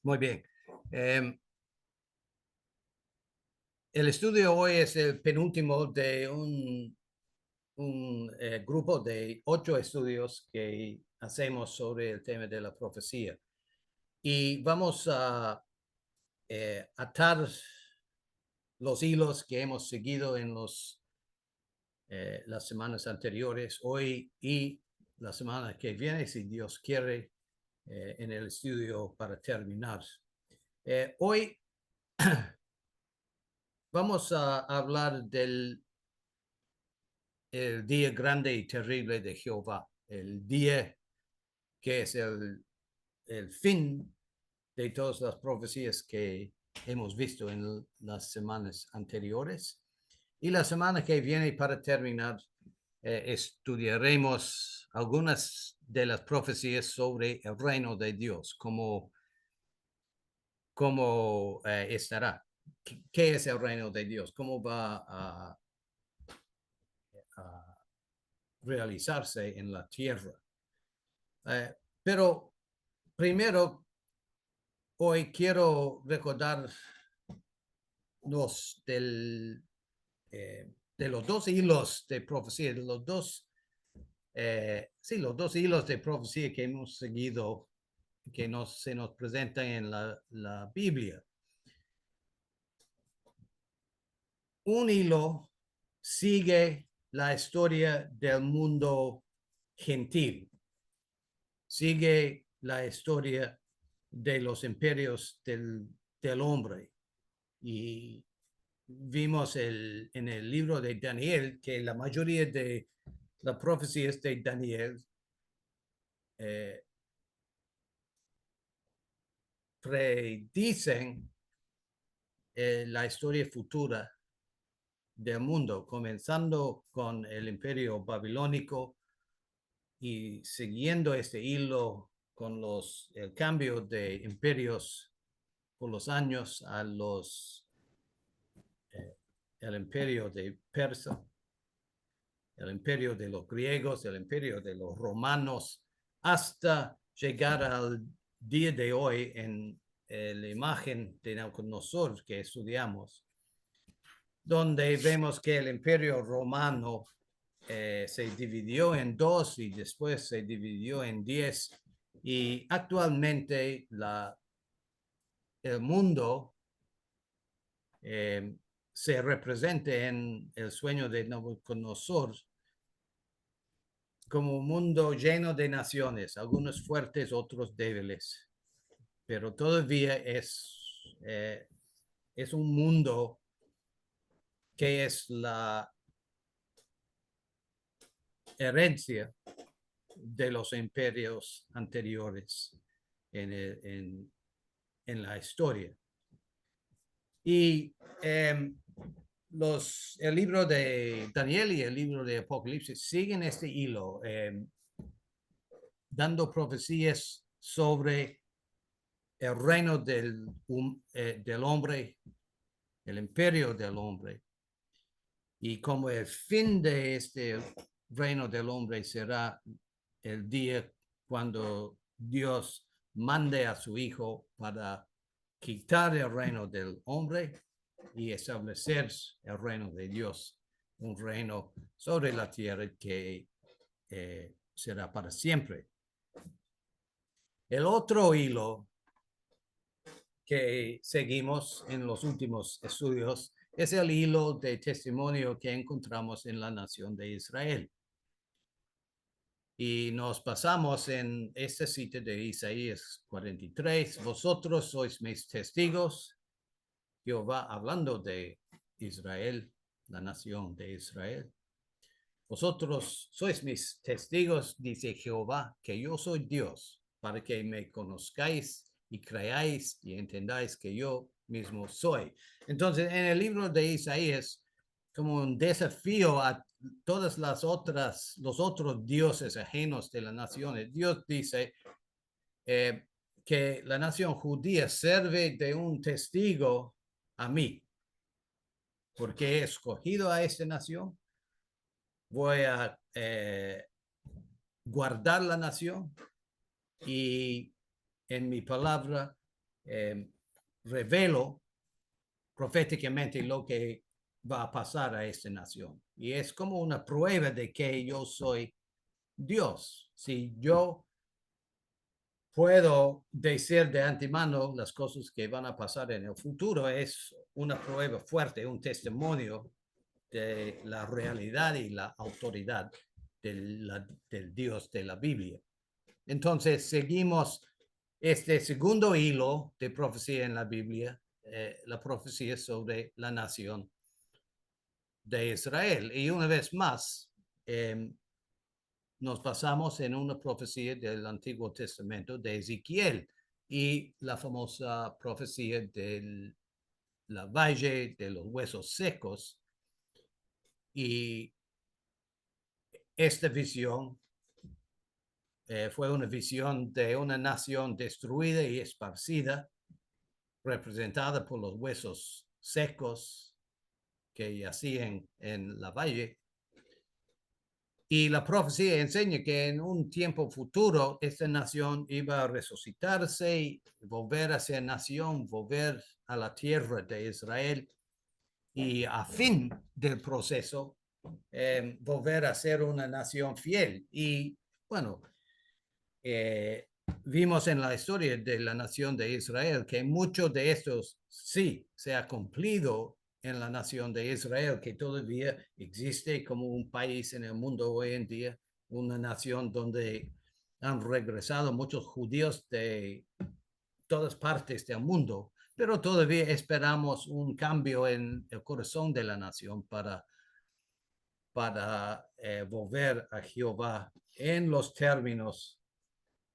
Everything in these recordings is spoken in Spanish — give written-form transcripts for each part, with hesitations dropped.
Muy bien. El estudio hoy es el penúltimo de un grupo de 8 estudios que hacemos sobre el tema de la profecía. Y vamos a atar los hilos que hemos seguido en las semanas anteriores, hoy y la semana que viene, si Dios quiere, en el estudio para terminar. Hoy vamos a hablar del el día grande y terrible de Jehová, el día que es el fin de todas las profecías que hemos visto en las semanas anteriores. Y la semana que viene, para terminar, estudiaremos algunas de las profecías sobre el reino de Dios, cómo estará, qué es el reino de Dios, cómo va a realizarse en la tierra. Pero primero, hoy quiero recordar de los dos hilos de profecía, de los dos hilos de profecía que hemos seguido, que se nos presentan en la Biblia. Un hilo sigue la historia del mundo gentil, sigue la historia de los imperios del hombre. Y vimos en el libro de Daniel que la mayoría de las profecías de Daniel predicen la historia futura del mundo, comenzando con el imperio babilónico y siguiendo este hilo con el cambio de imperios por los años el imperio de Persia, el imperio de los griegos, el imperio de los romanos, hasta llegar al día de hoy en la imagen de Nabucodonosor que estudiamos, donde vemos que el imperio romano se dividió en 2 y después se dividió en 10, y actualmente el mundo se representa en el sueño de Nabucodonosor como un mundo lleno de naciones, algunos fuertes, otros débiles, pero todavía es un mundo que es la herencia de los imperios anteriores en la historia. Y el libro de Daniel y el libro de Apocalipsis siguen este hilo, dando profecías sobre el reino del hombre, el imperio del hombre, y como el fin de este reino del hombre será el día cuando Dios mande a su Hijo para quitar el reino del hombre y establecer el reino de Dios, un reino sobre la tierra que será para siempre. El otro hilo que seguimos en los últimos estudios es el hilo de testimonio que encontramos en la nación de Israel. Y nos pasamos en esta cita de Isaías 43, vosotros sois mis testigos, Jehová hablando de Israel, la nación de Israel. Vosotros sois mis testigos, dice Jehová, que yo soy Dios, para que me conozcáis y creáis y entendáis que yo mismo soy. Entonces, en el libro de Isaías, como un desafío a todas los otros dioses ajenos de las naciones, Dios dice que la nación judía sirve de un testigo a mí, porque he escogido a esta nación. Voy a guardar la nación y en mi palabra revelo proféticamente lo que va a pasar a esta nación. Y es como una prueba de que yo soy Dios. Si yo puedo decir de antemano las cosas que van a pasar en el futuro, es una prueba fuerte, un testimonio de la realidad y la autoridad del Dios de la Biblia. Entonces, seguimos este segundo hilo de profecía en la Biblia, la profecía sobre la nación de Israel. Y una vez más, nos basamos en una profecía del Antiguo Testamento de Ezequiel y la famosa profecía de la valle de los huesos secos. Y esta visión fue una visión de una nación destruida y esparcida, representada por los huesos secos que yacían en la valle. Y la profecía enseña que en un tiempo futuro esta nación iba a resucitarse y volver a ser nación, volver a la tierra de Israel y a fin del proceso volver a ser una nación fiel. Y bueno, vimos en la historia de la nación de Israel que muchos de estos sí se ha cumplido en la nación de Israel, que todavía existe como un país en el mundo hoy en día, una nación donde han regresado muchos judíos de todas partes del mundo, pero todavía esperamos un cambio en el corazón de la nación para volver a Jehová en los términos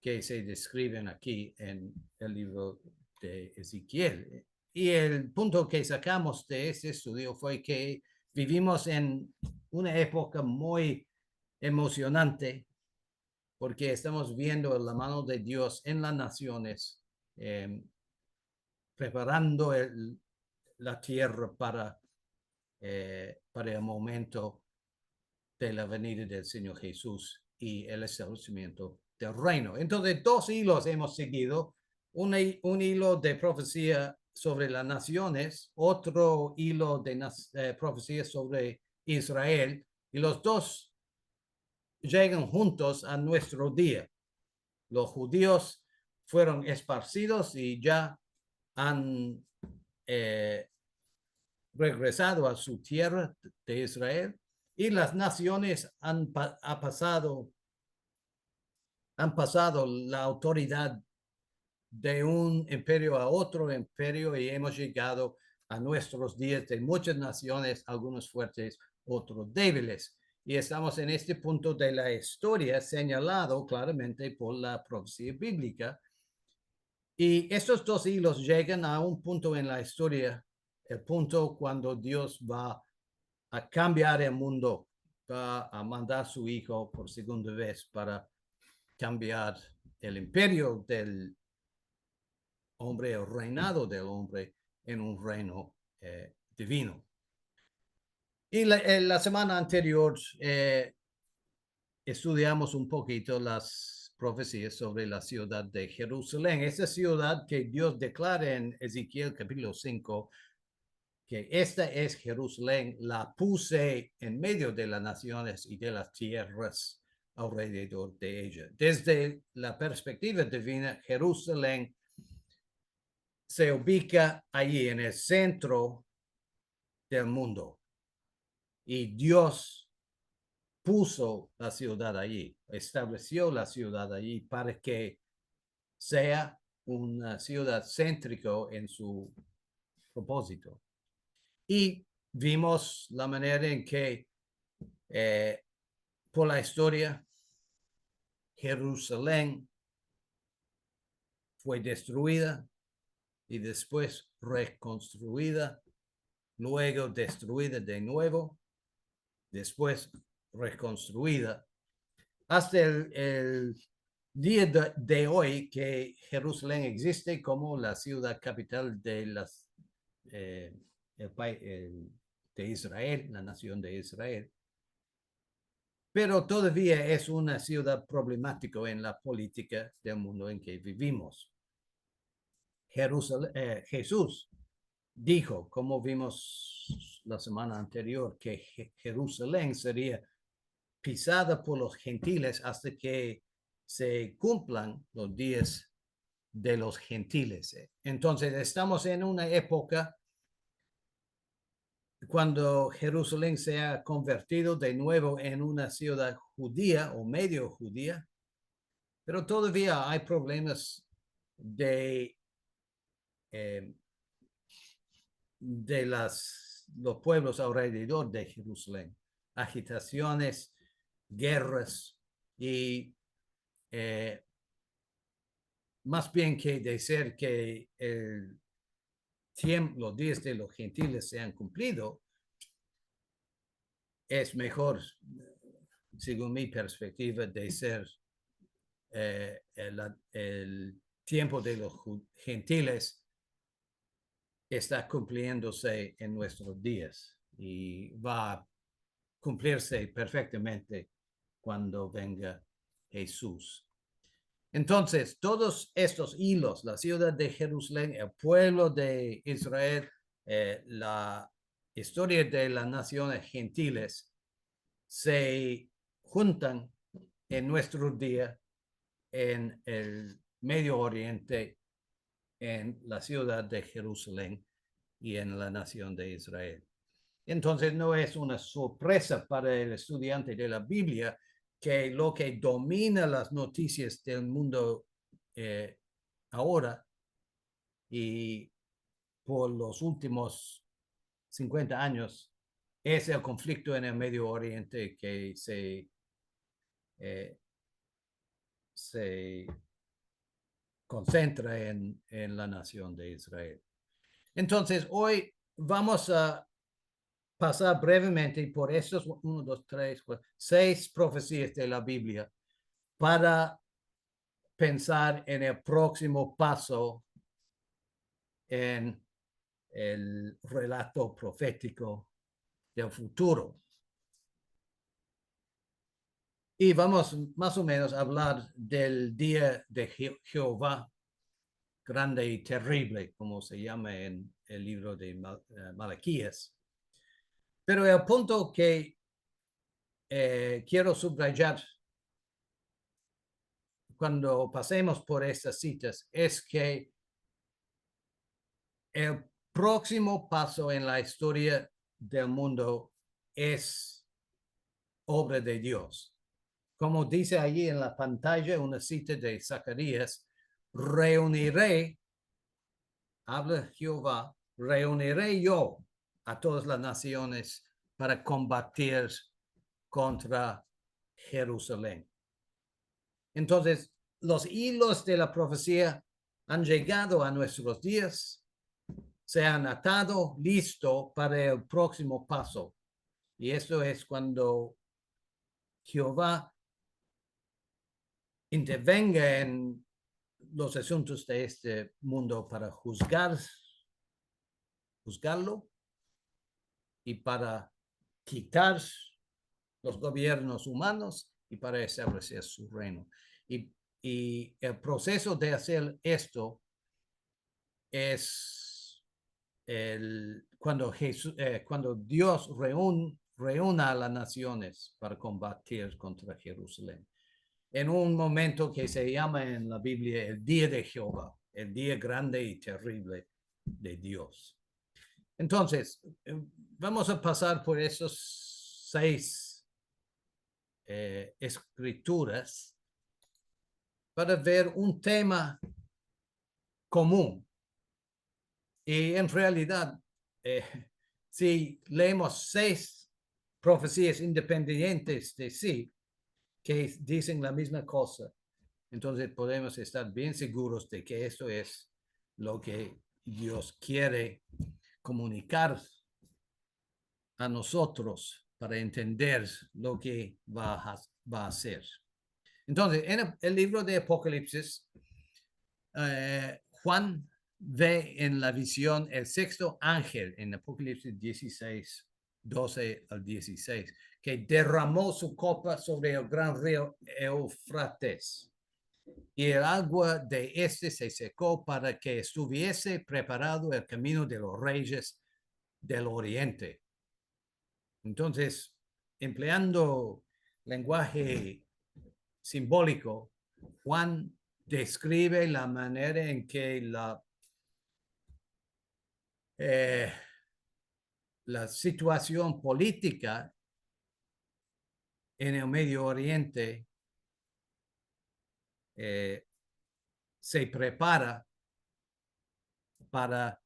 que se describen aquí en el libro de Ezequiel. Y el punto que sacamos de este estudio fue que vivimos en una época muy emocionante porque estamos viendo la mano de Dios en las naciones, preparando la tierra para el momento de la venida del Señor Jesús y el establecimiento del reino. Entonces, dos hilos hemos seguido, un hilo de profecía sobre las naciones, otro hilo de profecía sobre Israel, y los dos llegan juntos a nuestro día. Los judíos fueron esparcidos y ya han regresado a su tierra de Israel, y las naciones han pasado la autoridad de un imperio a otro imperio y hemos llegado a nuestros días de muchas naciones, algunos fuertes, otros débiles. Y estamos en este punto de la historia señalado claramente por la profecía bíblica. Y estos dos hilos llegan a un punto en la historia, el punto cuando Dios va a cambiar el mundo, va a mandar a su hijo por segunda vez para cambiar el imperio del hombre, el reinado del hombre en un reino divino. Y la semana anterior estudiamos un poquito las profecías sobre la ciudad de Jerusalén, esa ciudad que Dios declara en Ezequiel capítulo 5, que esta es Jerusalén, la puse en medio de las naciones y de las tierras alrededor de ella. Desde la perspectiva divina, Jerusalén se ubica allí en el centro del mundo y Dios puso la ciudad allí, estableció la ciudad allí para que sea una ciudad céntrica en su propósito. Y vimos la manera en que por la historia Jerusalén fue destruida y después reconstruida, luego destruida de nuevo, después reconstruida, hasta el día de hoy que Jerusalén existe como la ciudad capital de de Israel, la nación de Israel. Pero todavía es una ciudad problemática en la política del mundo en que vivimos. Jesús dijo, como vimos la semana anterior, que Jerusalén sería pisada por los gentiles hasta que se cumplan los días de los gentiles. Entonces, estamos en una época cuando Jerusalén se ha convertido de nuevo en una ciudad judía o medio judía, pero todavía hay problemas de los pueblos alrededor de Jerusalén, agitaciones, guerras y más bien que de ser que los días de los gentiles se han cumplido, es mejor, según mi perspectiva, de ser el tiempo de los gentiles está cumpliéndose en nuestros días y va a cumplirse perfectamente cuando venga Jesús. Entonces, todos estos hilos, la ciudad de Jerusalén, el pueblo de Israel, la historia de las naciones gentiles, se juntan en nuestro día en el Medio Oriente, en la ciudad de Jerusalén y en la nación de Israel. Entonces, no es una sorpresa para el estudiante de la Biblia que lo que domina las noticias del mundo ahora y por los últimos 50 años es el conflicto en el Medio Oriente que se concentra en la nación de Israel. Entonces, hoy vamos a pasar brevemente por estos 1, 2, 3, 4, 6 profecías de la Biblia para pensar en el próximo paso en el relato profético del futuro. Y vamos más o menos a hablar del día de Jehová, grande y terrible, como se llama en el libro de Malaquías. Pero el punto que quiero subrayar cuando pasemos por estas citas es que el próximo paso en la historia del mundo es obra de Dios. Como dice allí en la pantalla una cita de Zacarías, reuniré, habla Jehová, reuniré yo a todas las naciones para combatir contra Jerusalén. Entonces, los hilos de la profecía han llegado a nuestros días, se han atado, listo para el próximo paso. Y eso es cuando Jehová intervenga en los asuntos de este mundo para juzgarlo y para quitar los gobiernos humanos y para establecer su reino. Y el proceso de hacer esto es cuando Dios reúna a las naciones para combatir contra Jerusalén. En un momento que se llama en la Biblia el día de Jehová, el día grande y terrible de Dios. Entonces, vamos a pasar por esos 6 escrituras para ver un tema común. Y en realidad, si leemos 6 profecías independientes de sí, que dicen la misma cosa, entonces podemos estar bien seguros de que esto es lo que Dios quiere comunicar a nosotros para entender lo que va a hacer. Entonces, en el libro de Apocalipsis, Juan ve en la visión el 6º ángel en Apocalipsis 16, 12 al 16, que derramó su copa sobre el gran río Eufrates. y el agua de este se secó para que estuviese preparado el camino de los reyes del oriente. Entonces, empleando lenguaje simbólico, Juan describe la manera en que la situación política en el Medio Oriente se prepara para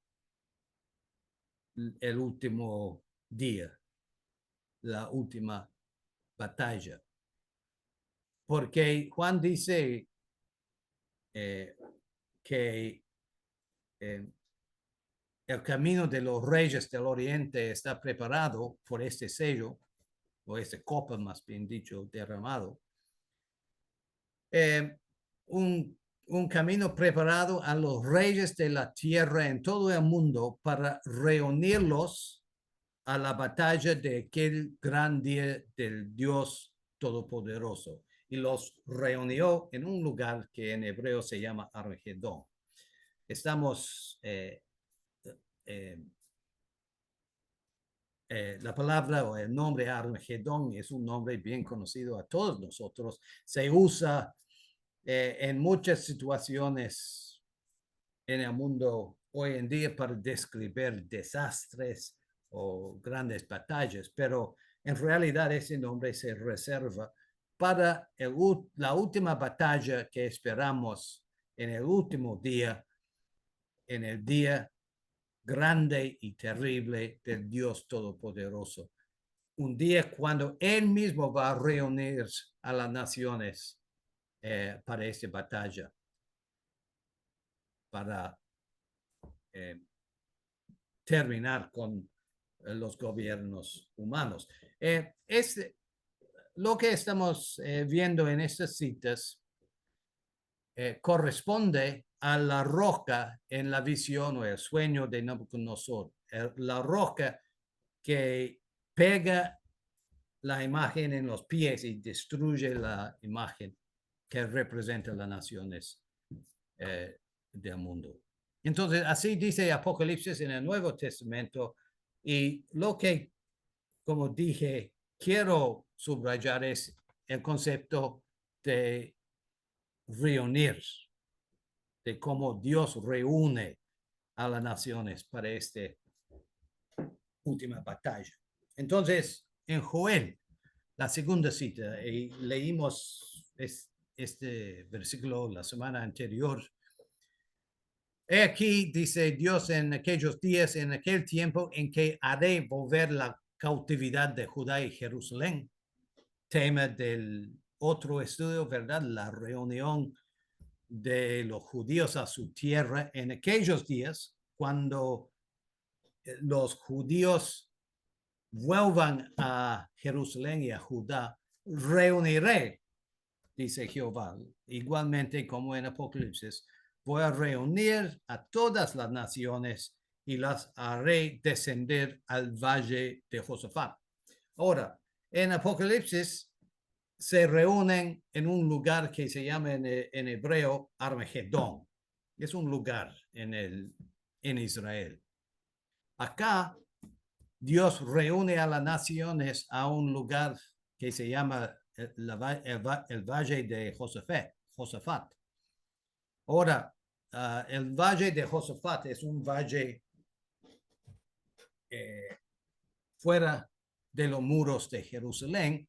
el último día, la última batalla. Porque Juan dice que el camino de los reyes del oriente está preparado por este sello, o esta copa más bien dicho, derramado. Un camino preparado a los reyes de la tierra en todo el mundo para reunirlos a la batalla de aquel gran día del Dios Todopoderoso. Y los reunió en un lugar que en hebreo se llama Armagedón. Estamos, la palabra o el nombre Armagedón es un nombre bien conocido a todos nosotros. Se usa en muchas situaciones en el mundo hoy en día para describir desastres o grandes batallas, pero en realidad ese nombre se reserva para la última batalla que esperamos en el último día, en el día grande y terrible del Dios Todopoderoso. Un día cuando Él mismo va a reunir a las naciones para esta batalla, para terminar con los gobiernos humanos. Lo que estamos viendo en estas citas corresponde a la roca en la visión o el sueño de Nabucodonosor. La roca que pega la imagen en los pies y destruye la imagen que representa las naciones del mundo. Entonces, así dice Apocalipsis en el Nuevo Testamento. Y lo que, como dije, quiero subrayar es el concepto de reunir, de cómo Dios reúne a las naciones para esta última batalla. Entonces, en Joel, la segunda cita, y leímos este versículo la semana anterior. He aquí, dice Dios, en aquellos días, en aquel tiempo en que haré volver la cautividad de Judá y Jerusalén. Tema del otro estudio, ¿verdad? La reunión de los judíos a su tierra en aquellos días, cuando los judíos vuelvan a Jerusalén y a Judá, reuniré, dice Jehová, igualmente como en Apocalipsis, voy a reunir a todas las naciones y las haré descender al valle de Josafat. Ahora, en Apocalipsis se reúnen en un lugar que se llama en hebreo Armagedón. Es un lugar en Israel. Acá Dios reúne a las naciones a un lugar que se llama el valle de Josafat. Ahora, el valle de Josafat es un valle fuera de los muros de Jerusalén,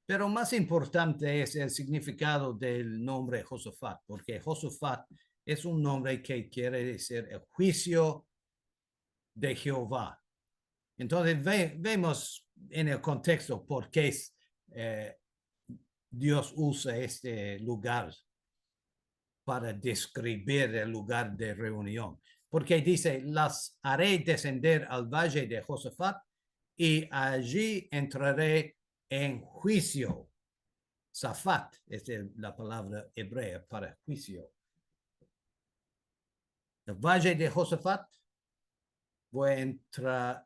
pero más importante es el significado del nombre Josafat, porque Josafat es un nombre que quiere decir el juicio de Jehová. Entonces vemos en el contexto por qué Dios usa este lugar para describir el lugar de reunión. Porque dice, las haré descender al valle de Josafat y allí entraré en juicio. Safat es la palabra hebrea para juicio. El valle de Josafat, voy a entrar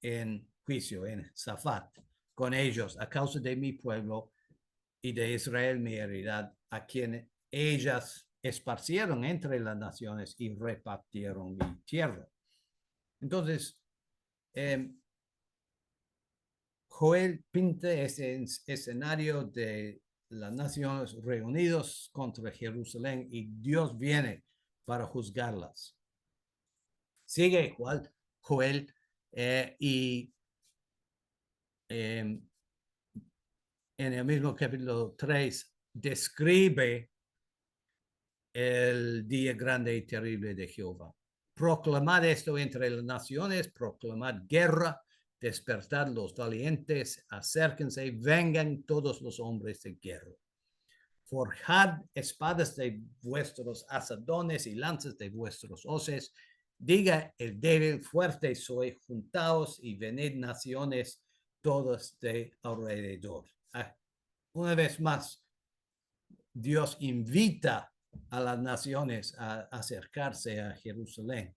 en juicio, en Safat, con ellos a causa de mi pueblo y de Israel, mi heredad, a quien ellas esparcieron entre las naciones y repartieron mi tierra. Entonces, Joel pinta ese escenario de las naciones reunidas contra Jerusalén y Dios viene para juzgarlas. Sigue igual Joel y en el mismo capítulo 3 describe el día grande y terrible de Jehová. Proclamad esto entre las naciones, proclamad guerra, despertad los valientes, acérquense, vengan todos los hombres de guerra. Forjad espadas de vuestros asadones y lanzas de vuestros hoces. Diga el débil, fuerte soy, juntaos y venid naciones todas de alrededor. Una vez más, Dios invita a las naciones a acercarse a Jerusalén,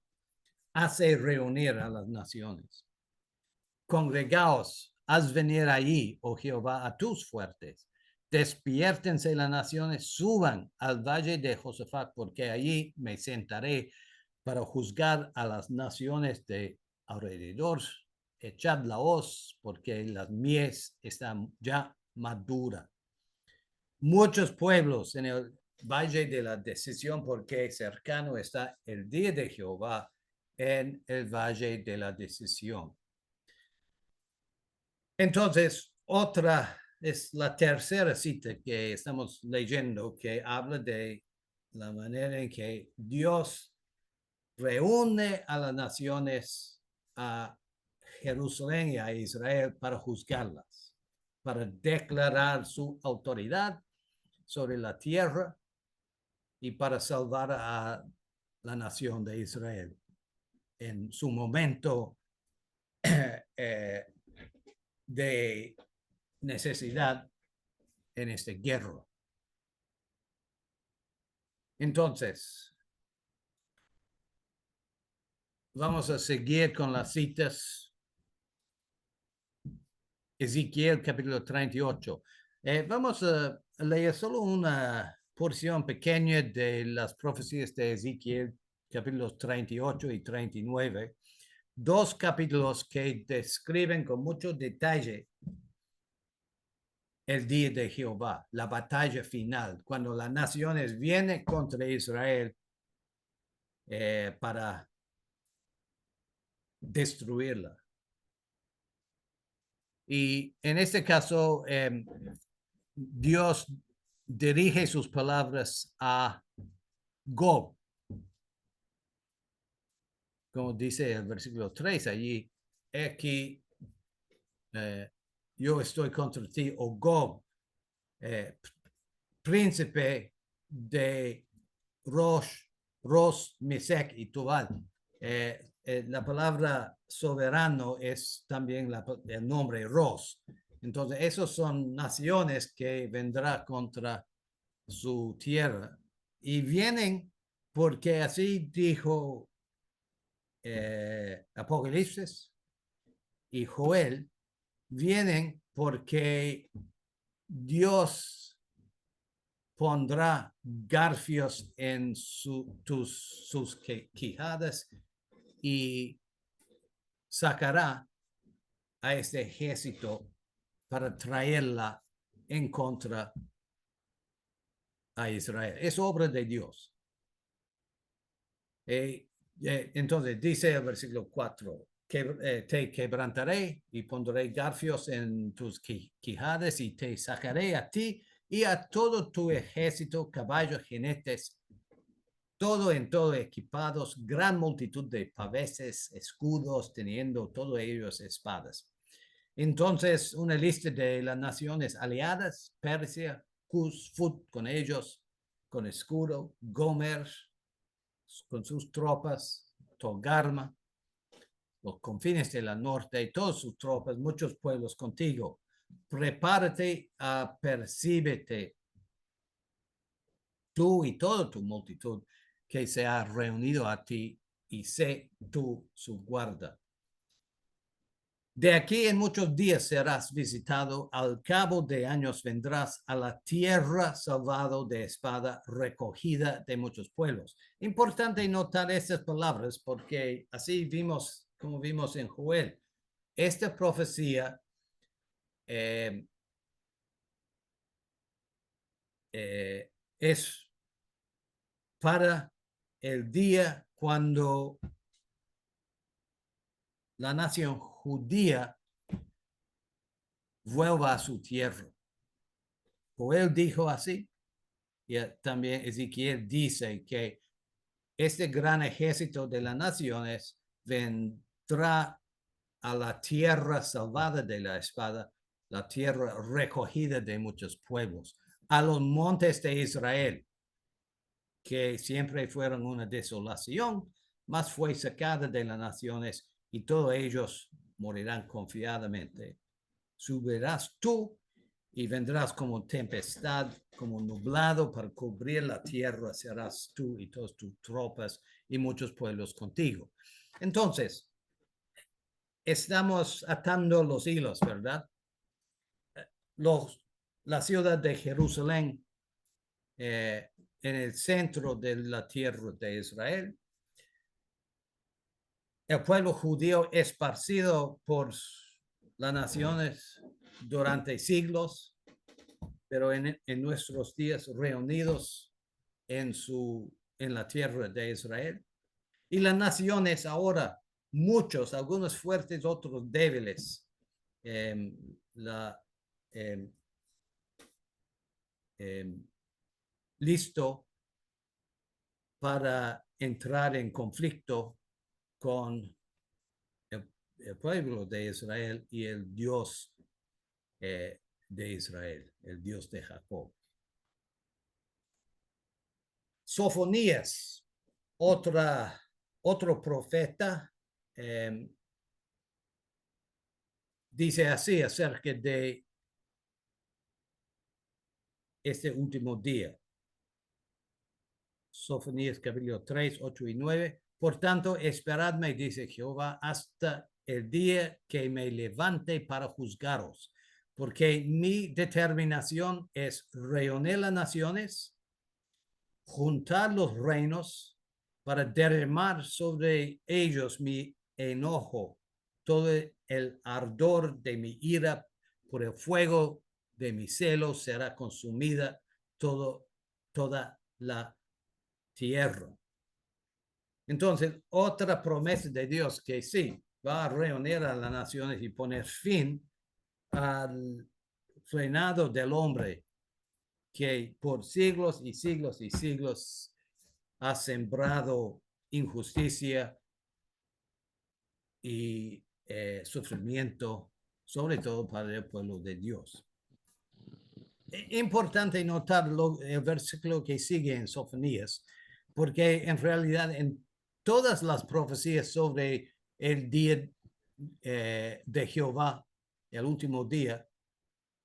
hace reunir a las naciones. Congregaos, haz venir allí, oh Jehová, a tus fuertes. Despiértense las naciones, suban al valle de Josafat, porque allí me sentaré para juzgar a las naciones de alrededor. Echad la hoz, porque las mies están ya maduras. Muchos pueblos en el valle de la decisión, porque cercano está el día de Jehová en el valle de la decisión. Entonces, otra es la tercera cita que estamos leyendo, que habla de la manera en que Dios reúne a las naciones, a Jerusalén y a Israel para juzgarlas, para declarar su autoridad sobre la tierra y para salvar a la nación de Israel en su momento de necesidad en esta guerra. Entonces, vamos a seguir con las citas. Ezequiel capítulo 38. Vamos a leer solo una porción pequeña de las profecías de Ezequiel, capítulos 38 y 39. Dos capítulos que describen con mucho detalle el día de Jehová, la batalla final, cuando las naciones vienen contra Israel para destruirla. Y en este caso, Dios dirige sus palabras a Gog, como dice el versículo 3 allí, aquí yo estoy contra ti, oh Gog, príncipe de Ros, Mesec y Tubal. La palabra soberano es también el nombre Ros. Entonces, esos son naciones que vendrá contra su tierra y vienen porque así dijo Apocalipsis y Joel, vienen porque Dios pondrá garfios en sus quijadas y sacará a este ejército para traerla en contra a Israel. Es obra de Dios. Entonces dice el versículo 4, que te quebrantaré y pondré garfios en tus quijadas y te sacaré a ti y a todo tu ejército, caballos, jinetes, todo en todo equipados, gran multitud de paveses, escudos, teniendo todos ellos espadas. Entonces, una lista de las naciones aliadas: Persia, Cus, Fut con ellos, con escudo, Gomer con sus tropas, Togarma, los confines de la norte y todas sus tropas, muchos pueblos contigo. Prepárate, apercíbete, tú y toda tu multitud que se ha reunido a ti, y sé tú su guarda. De aquí en muchos días serás visitado, al cabo de años vendrás a la tierra salvado de espada, recogida de muchos pueblos. Importante notar estas palabras porque así vimos, como vimos en Joel, esta profecía eh, es para el día cuando la nación judía vuelva a su tierra. Joel dijo así, y también Ezequiel dice que este gran ejército de las naciones vendrá a la tierra salvada de la espada, la tierra recogida de muchos pueblos, a los montes de Israel, que siempre fueron una desolación, mas fue sacada de las naciones y todos ellos morirán confiadamente. Subirás tú y vendrás como tempestad, como nublado para cubrir la tierra, serás tú y todas tus tropas y muchos pueblos contigo. Entonces, estamos atando los hilos, ¿verdad? La ciudad de Jerusalén, en el centro de la tierra de Israel, el pueblo judío esparcido por las naciones durante siglos, pero en nuestros días reunidos en la tierra de Israel. Y las naciones ahora, muchos, algunos fuertes, otros débiles, eh, la, eh, eh, listo para entrar en conflicto con el pueblo de Israel y el Dios de Israel, el Dios de Jacob. Sofonías, otro profeta, dice así acerca de este último día. Sofonías capítulo 3, 8 y 9. Por tanto, esperadme, dice Jehová, hasta el día que me levante para juzgaros, porque mi determinación es reunir las naciones, juntar los reinos, para derramar sobre ellos mi enojo, todo el ardor de mi ira, por el fuego de mi celo será consumida toda la tierra. Entonces, otra promesa de Dios que sí, va a reunir a las naciones y poner fin al reinado del hombre que por siglos y siglos y siglos ha sembrado injusticia y sufrimiento, sobre todo para el pueblo de Dios. Importante notar el versículo que sigue en Sofonías, porque en realidad en todas las profecías sobre el día de Jehová, el último día,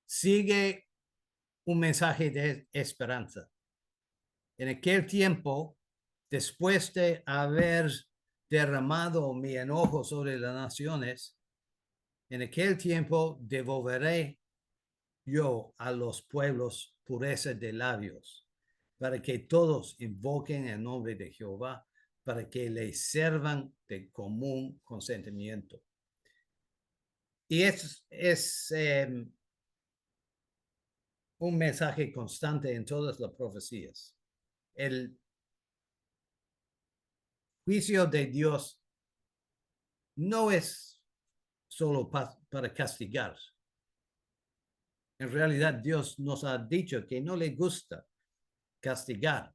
sigue un mensaje de esperanza. En aquel tiempo, después de haber derramado mi enojo sobre las naciones, en aquel tiempo devolveré yo a los pueblos pureza de labios, para que todos invoquen el nombre de Jehová, para que le sirvan de común consentimiento. Y es un mensaje constante en todas las profecías. El juicio de Dios no es solo para castigar. En realidad, Dios nos ha dicho que no le gusta castigar,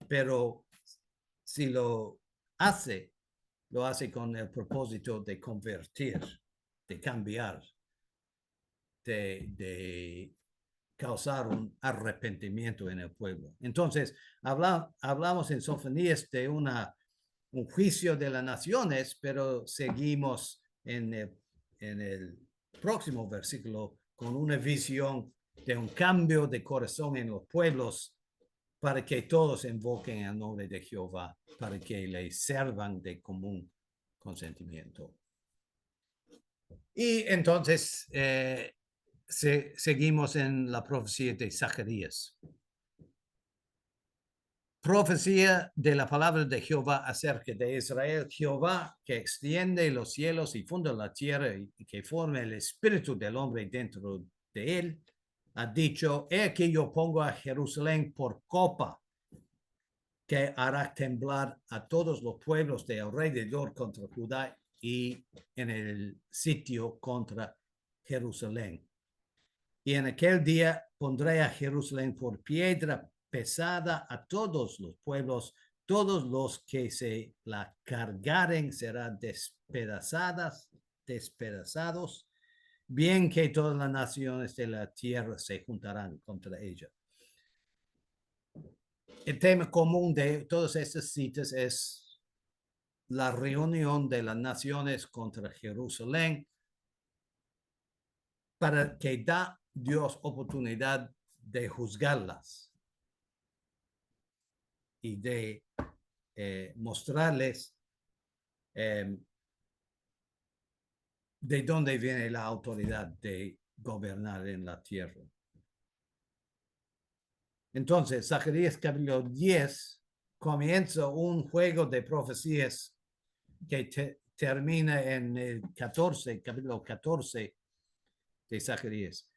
pero si lo hace con el propósito de convertir, de cambiar, de causar un arrepentimiento en el pueblo. Entonces, hablamos en Sofonías de un juicio de las naciones, pero seguimos en el próximo versículo con una visión de un cambio de corazón en los pueblos para que todos invoquen el nombre de Jehová, para que le sirvan de común consentimiento. Y entonces seguimos en la profecía de Zacarías. Profecía de la palabra de Jehová acerca de Israel. Jehová que extiende los cielos y funda la tierra y que forma el espíritu del hombre dentro de él, ha dicho, he aquí yo pongo a Jerusalén por copa que hará temblar a todos los pueblos de alrededor contra Judá y en el sitio contra Jerusalén. Y en aquel día pondré a Jerusalén por piedra pesada a todos los pueblos, todos los que se la cargaren serán despedazados, bien que todas las naciones de la tierra se juntarán contra ella. El tema común de todas estas citas es la reunión de las naciones contra Jerusalén para que da Dios oportunidad de juzgarlas y de mostrarles de dónde viene la autoridad de gobernar en la tierra. Entonces, Zacarías capítulo 10 comienza un juego de profecías que termina en el capítulo 14 de Zacarías.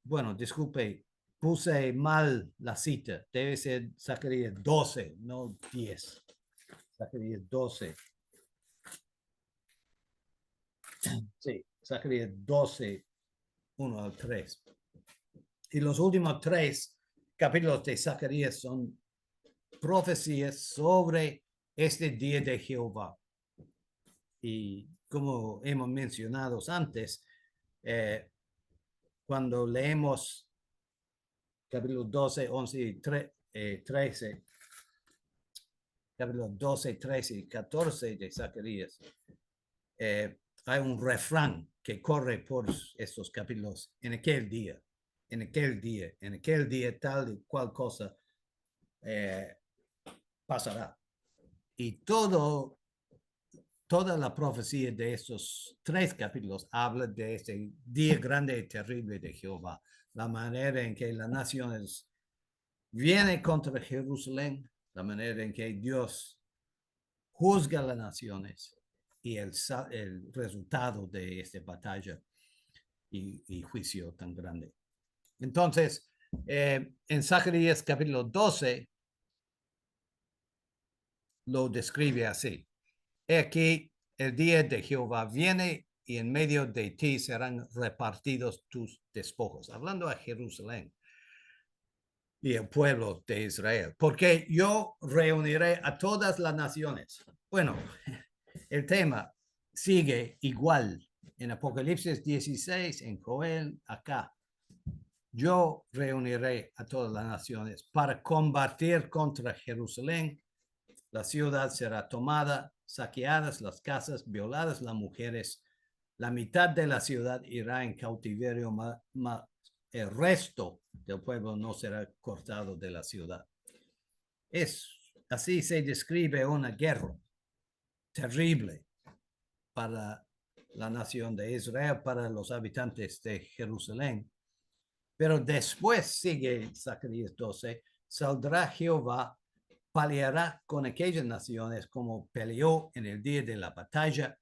Bueno, disculpe, puse mal la cita. Debe ser Zacarías 12, no 10. Zacarías 12. Sí, Zacarías 12, 1 al 3. Y los últimos 3 capítulos de Zacarías son profecías sobre este día de Jehová. Y como hemos mencionado antes, cuando leemos capítulos 12, 11 y 13, capítulos 12, 13 y 14 de Zacarías, hay un refrán que corre por estos capítulos: en aquel día, en aquel día, en aquel día tal y cual cosa pasará. Y toda la profecía de estos 3 capítulos habla de este día grande y terrible de Jehová, la manera en que las naciones vienen contra Jerusalén, la manera en que Dios juzga a las naciones y el resultado de esta batalla y juicio tan grande. Entonces, en Zacarías capítulo 12 lo describe así: he aquí el día de Jehová viene y en medio de ti serán repartidos tus despojos, hablando a Jerusalén y el pueblo de Israel, porque yo reuniré a todas las naciones. Bueno, el tema sigue igual en Apocalipsis 16, en Joel, acá. Yo reuniré a todas las naciones para combatir contra Jerusalén. La ciudad será tomada, saqueadas las casas, violadas las mujeres. La mitad de la ciudad irá en cautiverio, el resto del pueblo no será cortado de la ciudad. Así se describe una guerra terrible para la nación de Israel, para los habitantes de Jerusalén. Pero después sigue Zacarías 12, saldrá Jehová, peleará con aquellas naciones como peleó en el día de la batalla,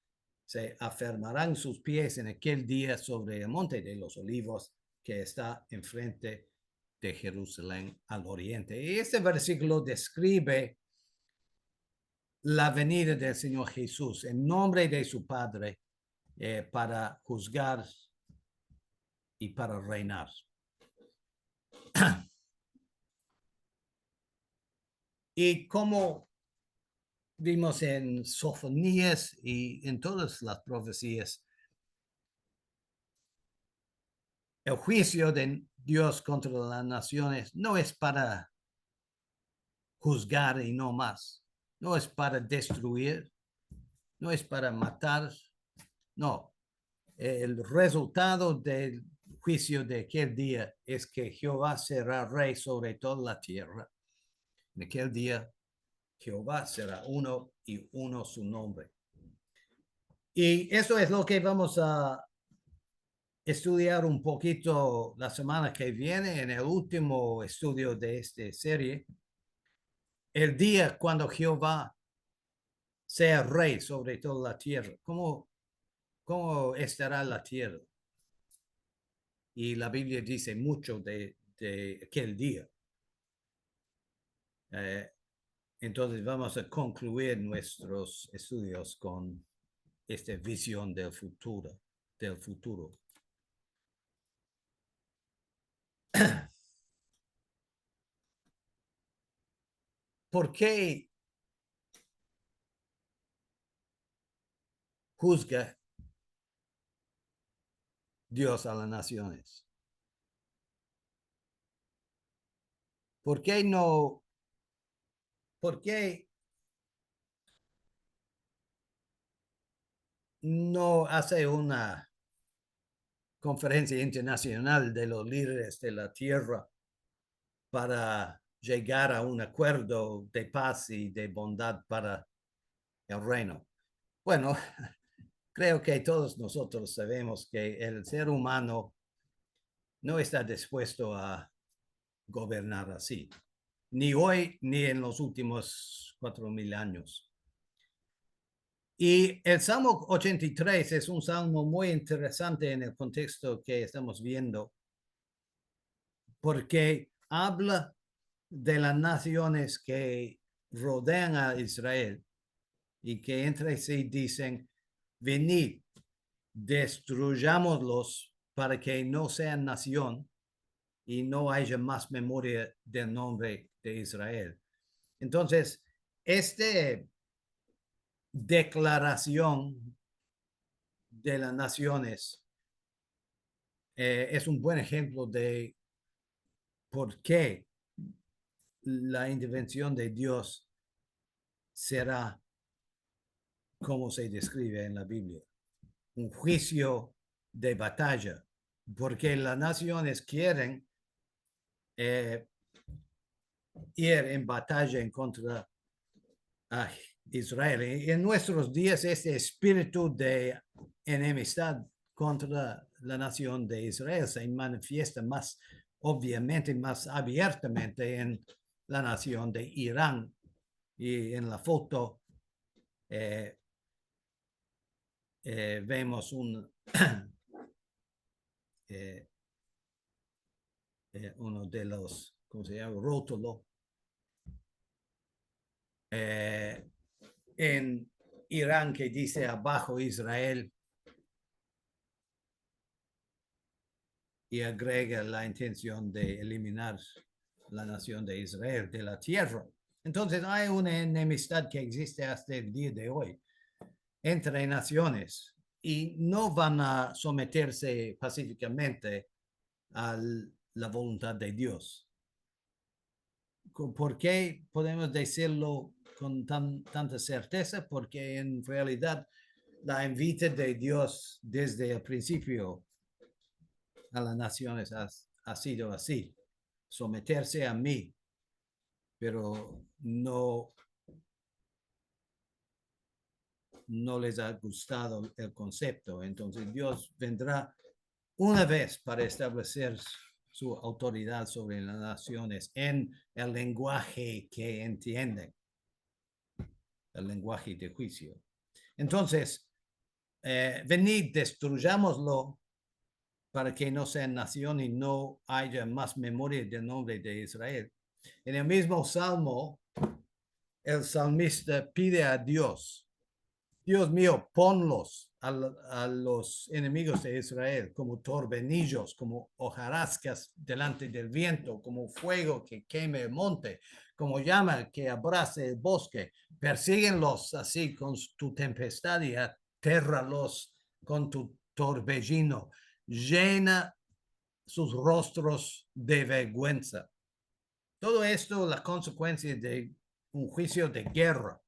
se afirmarán sus pies en aquel día sobre el monte de los olivos que está enfrente de Jerusalén al oriente. Y este versículo describe la venida del Señor Jesús en nombre de su Padre para juzgar y para reinar. Y como vimos en Sofonías y en todas las profecías, el juicio de Dios contra las naciones no es para juzgar y no más, no es para destruir, no es para matar, no. El resultado del juicio de aquel día es que Jehová será rey sobre toda la tierra. En aquel día Jehová será uno y uno su nombre. Y eso es lo que vamos a estudiar un poquito la semana que viene en el último estudio de esta serie. El día cuando Jehová sea rey sobre toda la tierra. ¿Cómo estará la tierra? Y la Biblia dice mucho de aquel día. Entonces vamos a concluir nuestros estudios con esta visión del futuro, del futuro. ¿Por qué juzga Dios a las naciones? ¿Por qué no? ¿Por qué no hace una conferencia internacional de los líderes de la tierra para llegar a un acuerdo de paz y de bondad para el reino? Bueno, creo que todos nosotros sabemos que el ser humano no está dispuesto a gobernar así, ni hoy ni en los últimos 4.000 años. Y el Salmo 83 es un salmo muy interesante en el contexto que estamos viendo, porque habla de las naciones que rodean a Israel y que entre sí dicen, venid, destruyámoslos para que no sean nación y no haya más memoria del nombre de Israel. Entonces, esta declaración de las naciones es un buen ejemplo de por qué la intervención de Dios será como se describe en la Biblia, un juicio de batalla, porque las naciones quieren ir en batalla en contra de Israel. Y en nuestros días este espíritu de enemistad contra la nación de Israel se manifiesta más obviamente, más abiertamente en la nación de Irán. Y en la foto vemos eh, uno de los, ¿cómo se llama? Rótulo en Irán que dice abajo Israel y agrega la intención de eliminar la nación de Israel de la tierra. Entonces hay una enemistad que existe hasta el día de hoy entre naciones y no van a someterse pacíficamente a la voluntad de Dios. ¿Por qué podemos decirlo con tanta certeza? Porque en realidad la invita de Dios desde el principio a las naciones ha sido así, someterse a mí, pero no les ha gustado el concepto. Entonces Dios vendrá una vez para establecer su autoridad sobre las naciones en el lenguaje que entienden, el lenguaje de juicio. Entonces, venid, destruyámoslo para que no sea nación y no haya más memoria del nombre de Israel. En el mismo salmo, el salmista pide a Dios, Dios mío, ponlos a los enemigos de Israel como torbellillos, como hojarascas delante del viento, como fuego que queme el monte, como llama que abrace el bosque. Persíguenlos así con tu tempestad y atérralos con tu torbellino. Llena sus rostros de vergüenza. Todo esto la consecuencia de un juicio de guerra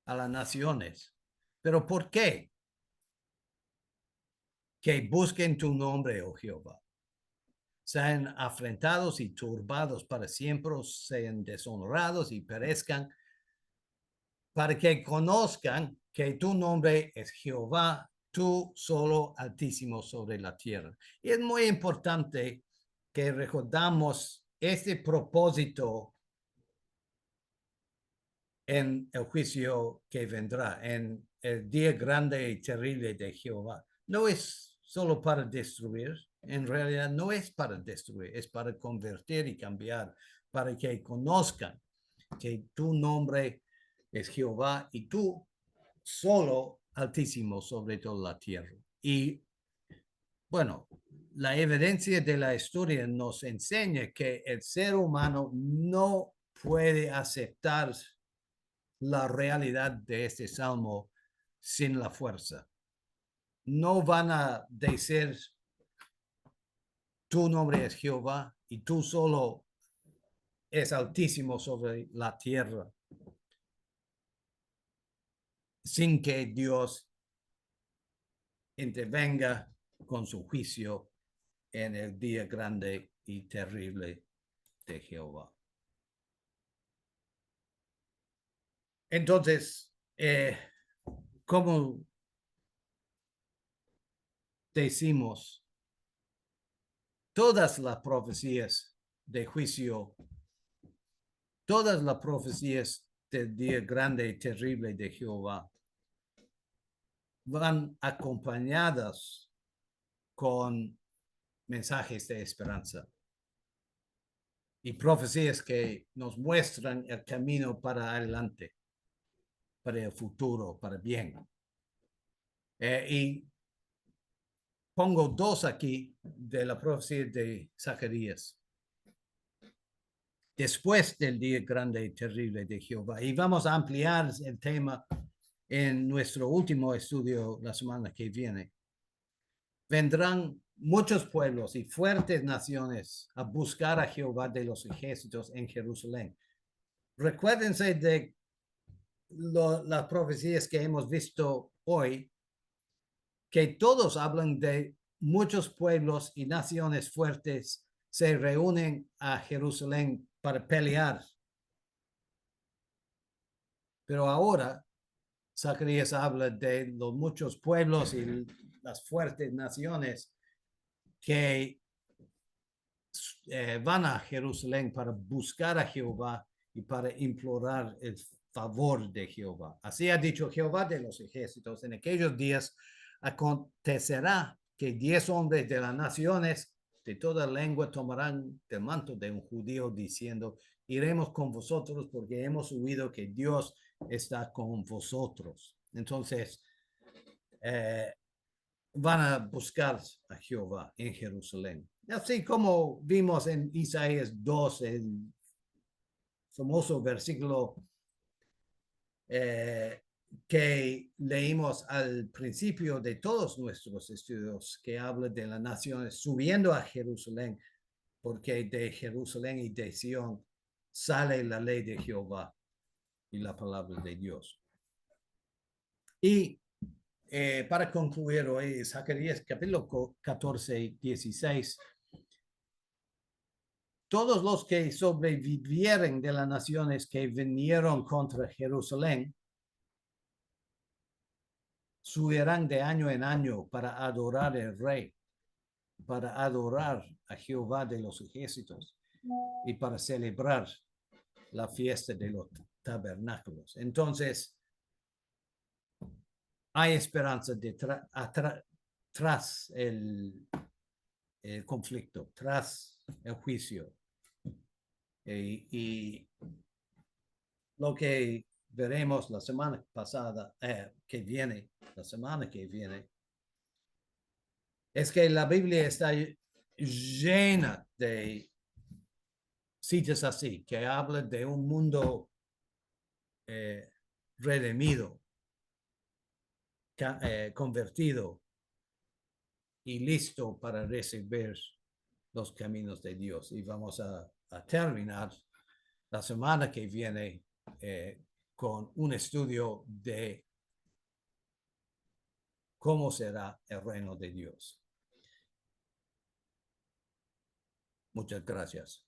a las naciones. ¿Pero por qué? Que busquen tu nombre, oh Jehová. Sean afrentados y turbados para siempre, sean deshonrados y perezcan, para que conozcan que tu nombre es Jehová, tú solo altísimo sobre la tierra. Y es muy importante que recordamos este propósito en el juicio que vendrá, en el día grande y terrible de Jehová. No es solo para destruir, en realidad no es para destruir, es para convertir y cambiar, para que conozcan que tu nombre es Jehová y tú solo altísimo sobre toda la tierra. Y bueno, la evidencia de la historia nos enseña que el ser humano no puede aceptar la realidad de este salmo sin la fuerza. No van a decir, tu nombre es Jehová y tú solo es altísimo sobre la tierra, sin que Dios intervenga con su juicio en el día grande y terrible de Jehová. Entonces, como decimos, todas las profecías de juicio, todas las profecías del día grande y terrible de Jehová van acompañadas con mensajes de esperanza y profecías que nos muestran el camino para adelante, para el futuro, para bien. Y pongo dos aquí de la profecía de Zacarías. Después del día grande y terrible de Jehová. Y vamos a ampliar el tema en nuestro último estudio la semana que viene. Vendrán muchos pueblos y fuertes naciones a buscar a Jehová de los ejércitos en Jerusalén. Recuérdense de las profecías que hemos visto hoy, que todos hablan de muchos pueblos y naciones fuertes se reúnen a Jerusalén para pelear. Pero ahora Zacarías habla de los muchos pueblos y las fuertes naciones que van a Jerusalén para buscar a Jehová y para implorar el favor de Jehová. Así ha dicho Jehová de los ejércitos. En aquellos días acontecerá que 10 hombres de las naciones de toda lengua tomarán el manto de un judío diciendo, iremos con vosotros porque hemos oído que Dios está con vosotros. Entonces, van a buscar a Jehová en Jerusalén. Así como vimos en Isaías 2, el famoso versículo que leímos al principio de todos nuestros estudios, que habla de las naciones subiendo a Jerusalén, porque de Jerusalén y de Sión sale la ley de Jehová y la palabra de Dios. Y para concluir hoy, Zacarías capítulo 14, 16. Todos los que sobrevivieren de las naciones que vinieron contra Jerusalén subirán de año en año para adorar al rey, para adorar a Jehová de los ejércitos y para celebrar la fiesta de los tabernáculos. Entonces, hay esperanza tras el conflicto, tras el juicio. Y lo que veremos la semana pasada, la semana que viene, es que la Biblia está llena de citas así, que hablan de un mundo redimido, convertido y listo para recibir los caminos de Dios. Y vamos a terminar la semana que viene con un estudio de cómo será el reino de Dios. Muchas gracias.